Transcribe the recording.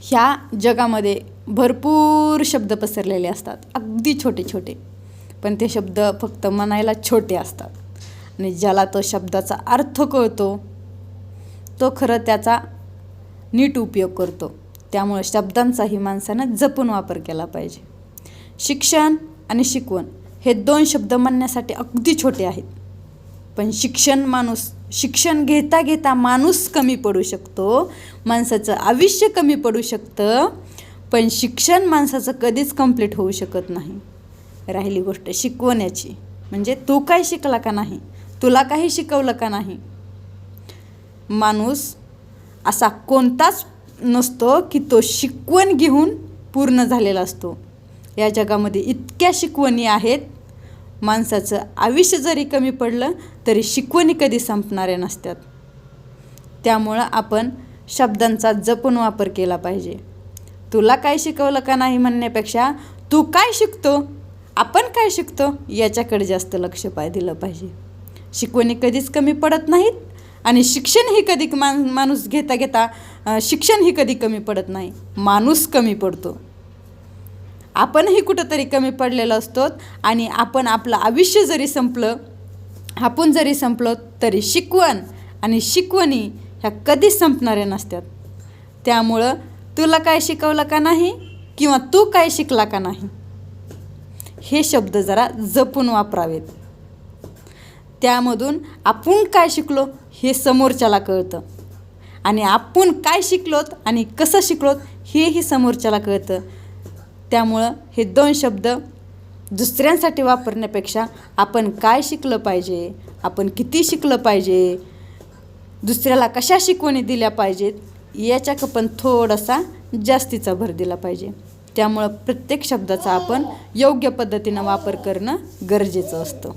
ह्या जगामध्ये भरपूर शब्द पसरलेले असतात, अगदी छोटे छोटे, पण ते शब्द फक्त म्हणायला छोटे असतात. आणि ज्याला तो शब्दाचा अर्थ कळतो तो खरं त्याचा नीट उपयोग करतो. त्यामुळे शब्दांचाही माणसानं जपून वापर केला पाहिजे. शिक्षण आणि शिकवण हे 2 शब्द म्हणण्यासाठी अगदी छोटे आहेत, पण शिक्षण घेता घेता माणूस कमी पडू शकतो, माणसाचं आयुष्य कमी पडू शकतं, पण शिक्षण माणसाचं कधीच कंप्लीट होऊ शकत नाही. राहिली गोष्ट शिकवण्याची, म्हणजे तू काय शिकला का नाही, तुला काही शिकवलं का नाही. माणूस असा कोणताच नसतो की तो शिकवण घेऊन पूर्ण झालेला असतो. या जगामध्ये इतक्या शिकवणी आहेत, माणसाचं आयुष्य जरी कमी पडलं तरी शिकवणी कधी संपणाऱ्या नसतात. त्यामुळं आपण शब्दांचा जपून वापर केला पाहिजे. तुला काय शिकवलं का नाही म्हणण्यापेक्षा तू काय शिकतो, आपण काय शिकतो याच्याकडे जास्त लक्ष दिलं पाहिजे. शिकवणी कधीच कमी पडत नाहीत आणि शिक्षणही कधी माणूस घेता घेता शिक्षणही कधी कमी पडत नाही, माणूस कमी पडतो. आपणही कुठंतरी कमी पडलेलो असतो आणि आपण आपलं आयुष्य जरी संपलं, आपण जरी संपलो तरी शिकवण आणि शिकवणी ह्या कधीच संपणाऱ्या नसतात. त्यामुळं तुला काय शिकवलं का नाही किंवा तू काय शिकला का नाही हे शब्द जरा जपून वापरावेत. त्यामधून आपण काय शिकलो हे समोरच्याला कळतं आणि आपण काय शिकलोत आणि कसं शिकलोत हेही समोरच्याला कळतं. त्यामुळं हे 2 शब्द दुसऱ्यांसाठी वापरण्यापेक्षा आपण काय शिकलं पाहिजे, आपण किती शिकलं पाहिजे, दुसऱ्याला कशा शिकवणी दिल्या पाहिजेत याच्याक पण थोडासा जास्तीचा भर दिला पाहिजे. त्यामुळं प्रत्येक शब्दाचा आपण योग्य पद्धतीनं वापर करणं गरजेचं असतं.